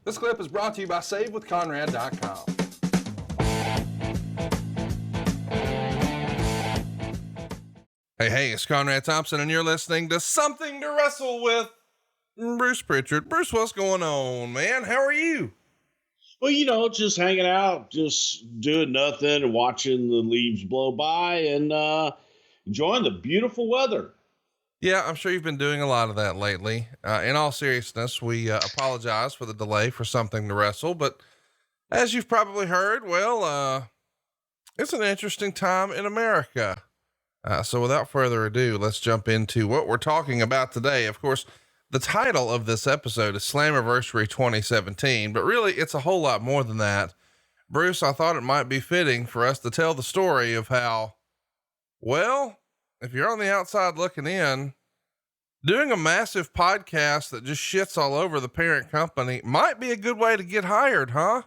This clip is brought to you by SaveWithConrad.com. Hey, it's Conrad Thompson, and you're listening to Something to Wrestle with Bruce Prichard. Bruce, what's going on, man? How are you? Well, just hanging out, just doing nothing and watching the leaves blow by and enjoying the beautiful weather. Yeah, I'm sure you've been doing a lot of that lately. In all seriousness, we apologize for the delay for Something to Wrestle, but as you've probably heard, it's an interesting time in America. So without further ado, let's jump into what we're talking about today. Of course, the title of this episode is Slammiversary 2017, but really it's a whole lot more than that. Bruce, I thought it might be fitting for us to tell the story of how, if you're on the outside looking in, doing a massive podcast that just shits all over the parent company might be a good way to get hired, huh?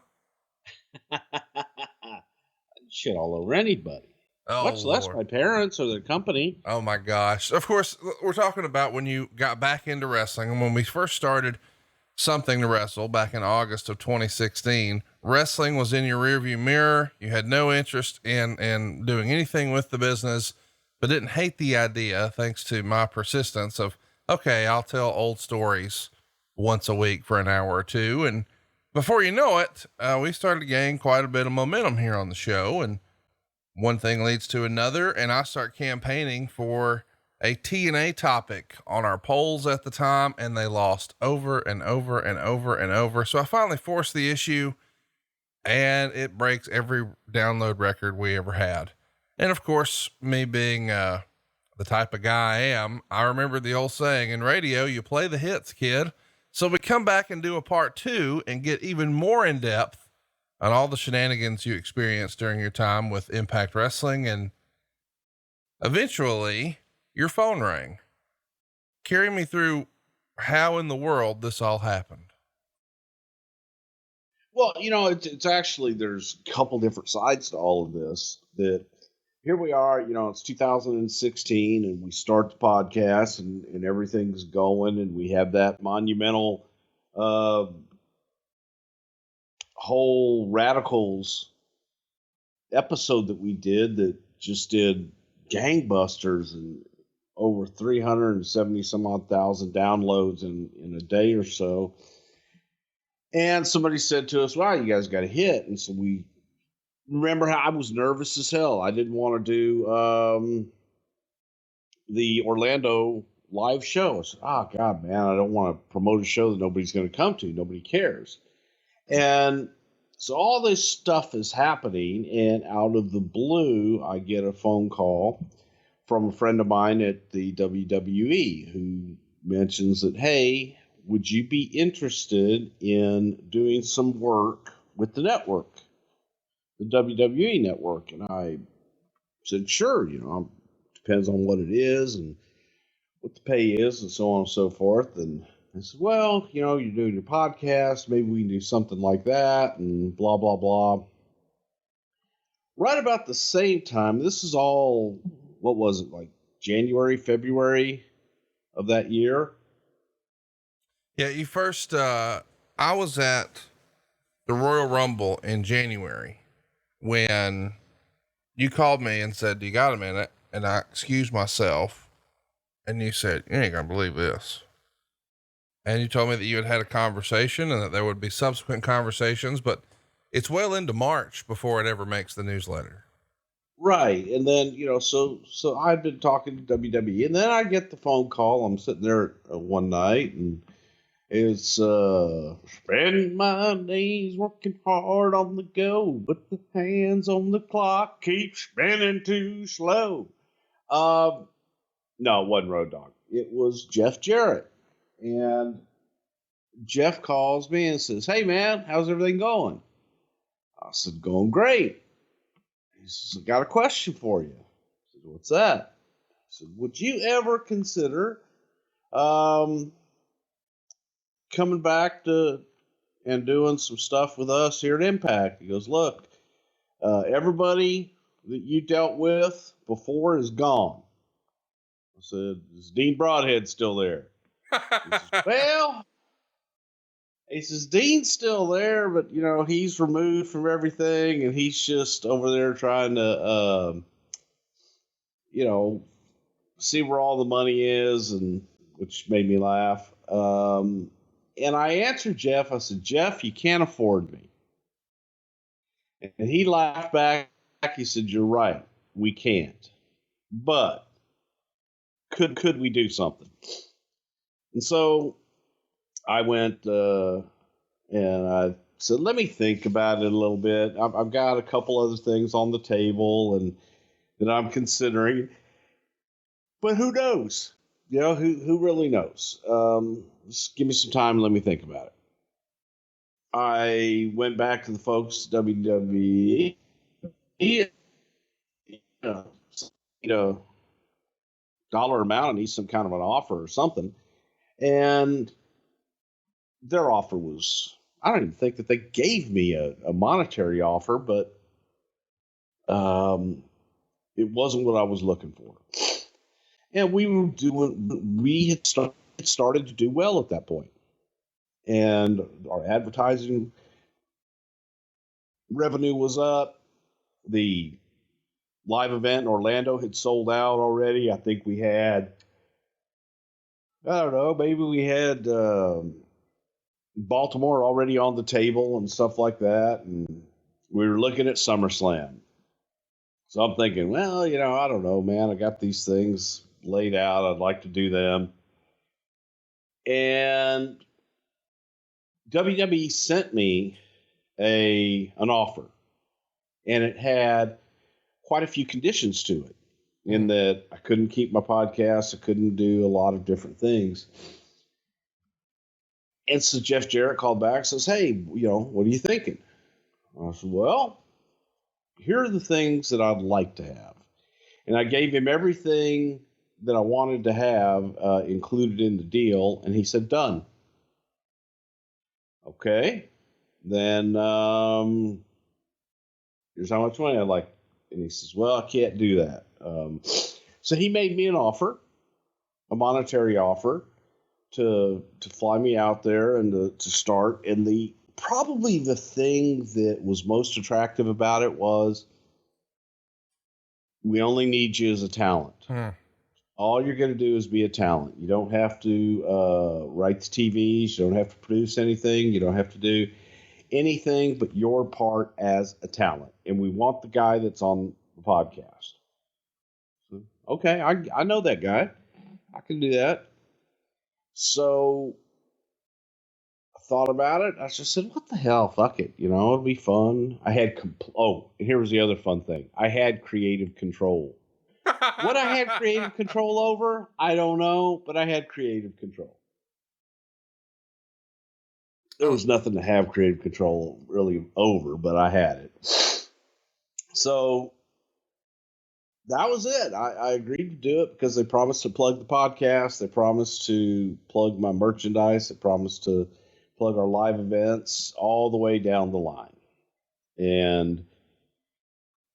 Shit all over anybody. Oh, much less my parents or the company. Oh my gosh. Of course, we're talking about when you got back into wrestling, and when we first started Something to Wrestle back in August of 2016, wrestling was in your rearview mirror. You had no interest in doing anything with the business, but didn't hate the idea, thanks to my persistence of, okay, I'll tell old stories once a week for an hour or two. And before you know it, we started gaining quite a bit of momentum here on the show, and one thing leads to another, and I start campaigning for a TNA topic on our polls at the time, and they lost over and over and over and over. So I finally forced the issue, and it breaks every download record we ever had. And of course, me being the type of guy I am, I remember the old saying in radio, you play the hits, kid. So we come back and do a part 2 and get even more in depth on all the shenanigans you experienced during your time with Impact Wrestling. And eventually your phone rang. Carry me through how in the world this all happened. Well, it's actually, there's a couple different sides to all of this. That here we are, it's 2016 and we start the podcast and everything's going, and we have that monumental, whole Radicals episode that we did that just did gangbusters and over 370 some odd thousand downloads in a day or so. And somebody said to us, wow, you guys got a hit. And so we remember how I was nervous as hell. I didn't want to do the Orlando live show. I said, oh God, man, I don't want to promote a show that nobody's going to come to. Nobody cares. And so all this stuff is happening, and out of the blue, I get a phone call from a friend of mine at the WWE who mentions that, hey, would you be interested in doing some work with the network, the WWE network? And I said, sure, depends on what it is and what the pay is and so on and so forth. And I said, well, you're doing your podcast. Maybe we can do something like that and blah, blah, blah. Right about the same time, this is all, what was it, like January, February of that year? Yeah, you first, I was at the Royal Rumble in January when you called me and said, do you got a minute? And I excused myself, and you said, you ain't gonna believe this. And you told me that you had a conversation and that there would be subsequent conversations, but it's well into March before it ever makes the newsletter. Right. And then, so I've been talking to WWE, and then I get the phone call. I'm sitting there one night, and it's, spend my days working hard on the go, but the hands on the clock keep spinning too slow. No, it wasn't Road Dogg. It was Jeff Jarrett. And Jeff calls me and says, hey man, how's everything going? I said, going great. He says, I got a question for you. I said, what's that? He said, would you ever consider coming back to and doing some stuff with us here at Impact? He goes, look, everybody that you dealt with before is gone. I said, is Dean Broadhead still there? He says, well, He says, Dean's still there, but, you know, he's removed from everything, and he's just over there trying to, you know, see where all the money is, and which made me laugh. And I answered Jeff. I said, Jeff, you can't afford me. And he laughed back. He said, you're right. We can't. But could we do something? And so I went and I said, let me think about it a little bit. I've got a couple other things on the table and that I'm considering. But who knows? You know, who really knows? Just give me some time and let me think about it. I went back to the folks at WWE. You know, dollar amount, I need some kind of an offer or something. And their offer was, I don't even think that they gave me a monetary offer, but it wasn't what I was looking for. And we had started to do well at that point. And our advertising revenue was up. The live event in Orlando had sold out already. I think we had, I don't know, maybe we had Baltimore already on the table and stuff like that. And we were looking at SummerSlam. So I'm thinking, well, you know, I don't know, man. I got these things laid out. I'd like to do them. And WWE sent me an offer. And it had quite a few conditions to it, in that I couldn't keep my podcast. I couldn't do a lot of different things. And so Jeff Jarrett called back and says, hey, you know, what are you thinking? I said, well, here are the things that I'd like to have. And I gave him everything that I wanted to have included in the deal. And he said, done. Okay. Then here's how much money I'd like. And he says, well, I can't do that. So he made me an offer, a monetary offer, to fly me out there and to start. And probably the thing that was most attractive about it was, we only need you as a talent. All you're going to do is be a talent. You don't have to write the TVs. You don't have to produce anything. You don't have to do anything but your part as a talent. And we want the guy that's on the podcast. So, okay, I know that guy. I can do that. So I thought about it. I just said, what the hell? Fuck it. You know, it'll be fun. I had, and here was the other fun thing. I had creative control. What I had creative control over, I don't know, but I had creative control. There was nothing to have creative control really over, but I had it. So that was it. I agreed to do it because they promised to plug the podcast. They promised to plug my merchandise. They promised to plug our live events all the way down the line. And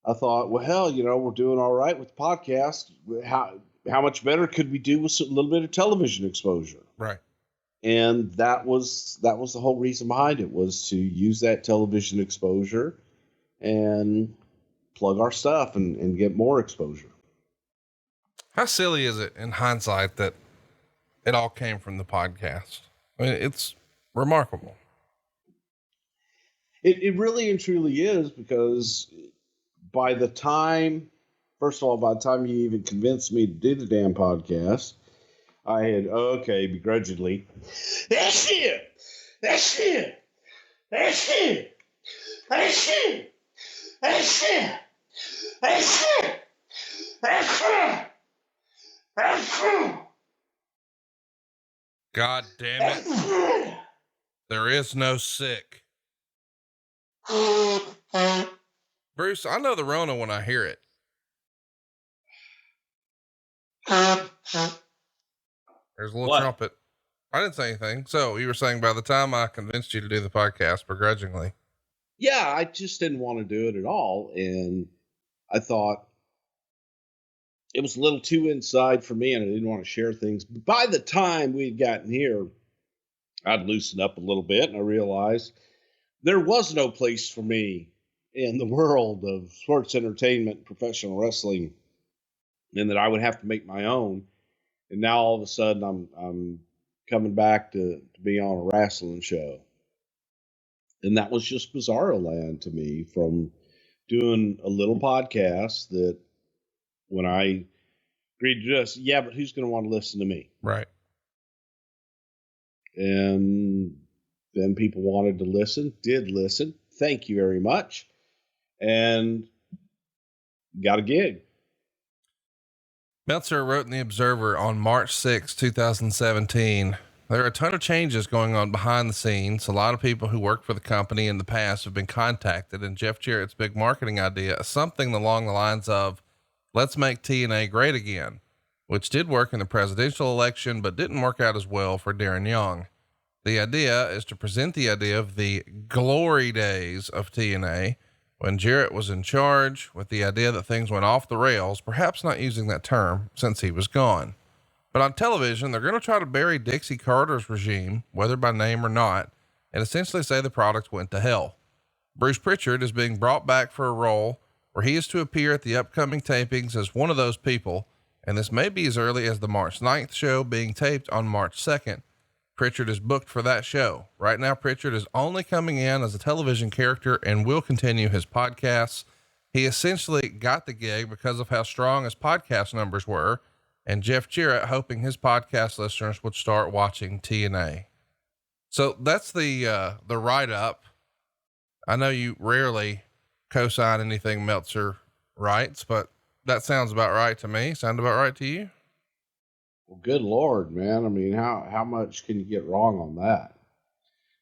I thought, well, hell, you know, we're doing all right with the podcast. How much better could we do with a little bit of television exposure? Right. And that was the whole reason behind it, was to use that television exposure and plug our stuff and get more exposure. How silly is it in hindsight that it all came from the podcast? I mean, it's remarkable. It really and truly is, because by the time you even convinced me to do the damn podcast, I had, begrudgingly, that's it. God damn it. There is no sick. Bruce, I know the Rona when I hear it. There's a little trumpet. I didn't say anything. So you were saying by the time I convinced you to do the podcast begrudgingly. Yeah, I just didn't want to do it at all. And I thought it was a little too inside for me, and I didn't want to share things. But by the time we had gotten here, I'd loosened up a little bit, and I realized there was no place for me in the world of sports entertainment, professional wrestling, and that I would have to make my own. And now all of a sudden I'm coming back to be on a wrestling show. And that was just bizarro land to me, from doing a little podcast that when I agreed to this, yeah, but who's going to want to listen to me? Right. And then people wanted to listen, did listen. Thank you very much. And got a gig. Meltzer wrote in The Observer on March 6, 2017, there are a ton of changes going on behind the scenes. A lot of people who worked for the company in the past have been contacted, and Jeff Jarrett's big marketing idea is something along the lines of, let's make TNA great again, which did work in the presidential election, but didn't work out as well for Darren Young. The idea is to present the idea of the glory days of TNA, when Jarrett was in charge, with the idea that things went off the rails, perhaps not using that term since he was gone. But on television, they're going to try to bury Dixie Carter's regime, whether by name or not, and essentially say the product went to hell. Bruce Prichard is being brought back for a role where he is to appear at the upcoming tapings as one of those people, and this may be as early as the March 9th show being taped on March 2nd. Prichard is booked for that show. Right now, Prichard is only coming in as a television character and will continue his podcasts. He essentially got the gig because of how strong his podcast numbers were, and Jeff Jarrett hoping his podcast listeners would start watching TNA. So that's the write-up. I know you rarely co-sign anything Meltzer writes, but that sounds about right to me. Sound about right to you? Well, good Lord, man. I mean, how much can you get wrong on that?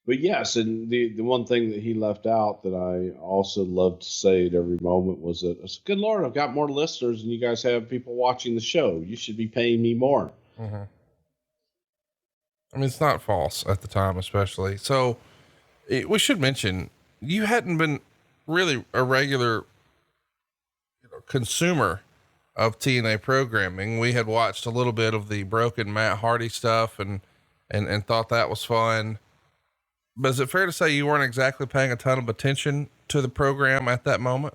But yes, and the one thing that he left out that I also love to say at every moment was that, I said, good Lord, I've got more listeners than you guys have people watching the show. You should be paying me more. Mm-hmm. I mean, it's not false at the time, especially. So we should mention, you hadn't been really a regular consumer of TNA programming. We had watched a little bit of the broken Matt Hardy stuff and thought that was fun. But is it fair to say you weren't exactly paying a ton of attention to the program at that moment?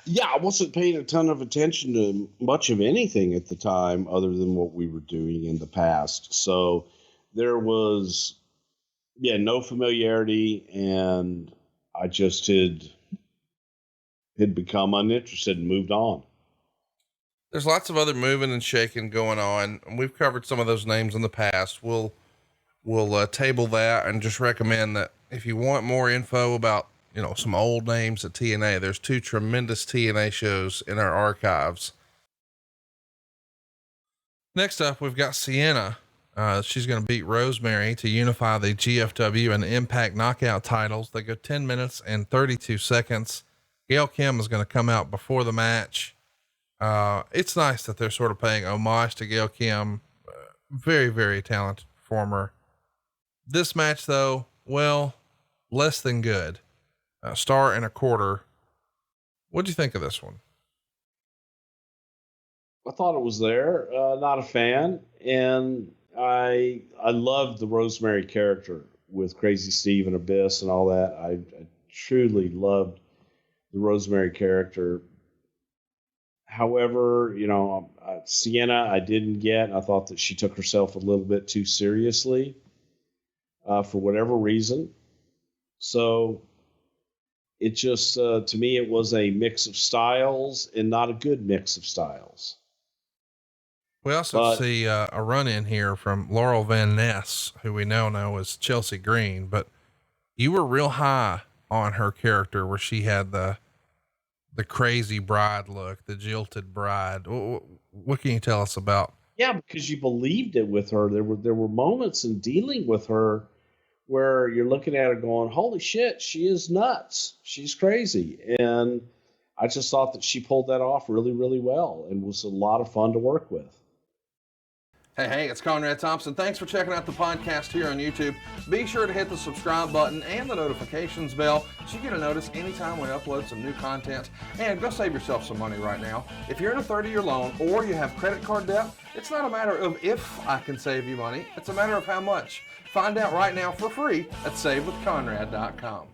Yeah, I wasn't paying a ton of attention to much of anything at the time other than what we were doing in the past. So there was, no familiarity, and I just had become uninterested and moved on. There's lots of other moving and shaking going on, and we've covered some of those names in the past. We'll table that and just recommend that if you want more info about, some old names at TNA, there's 2 tremendous TNA shows in our archives. Next up, we've got Sienna. She's going to beat Rosemary to unify the GFW and Impact Knockout titles. They go 10 minutes and 32 seconds. Gail Kim is going to come out before the match. It's nice that they're sort of paying homage to Gail Kim. Very, very talented performer. This match though, well, less than good. Star and a quarter. What'd you think of this one? I thought it was there. Not a fan. And I loved the Rosemary character with Crazy Steve and Abyss and all that. I truly loved the Rosemary character. However, Sienna, I didn't get. I thought that she took herself a little bit too seriously for whatever reason. So it just, to me, it was a mix of styles and not a good mix of styles. We also see a run in here from Laurel Van Ness, who we now know as Chelsea Green, but you were real high on her character where she had the crazy bride look, the jilted bride. What can you tell us about? Yeah, because you believed it with her. There were moments in dealing with her where you're looking at her going, holy shit, she is nuts. She's crazy. And I just thought that she pulled that off really, really well and was a lot of fun to work with. Hey, it's Conrad Thompson. Thanks for checking out the podcast here on YouTube. Be sure to hit the subscribe button and the notifications bell so you get a notice anytime we upload some new content. And go save yourself some money right now. If you're in a 30-year loan or you have credit card debt, it's not a matter of if I can save you money. It's a matter of how much. Find out right now for free at SaveWithConrad.com.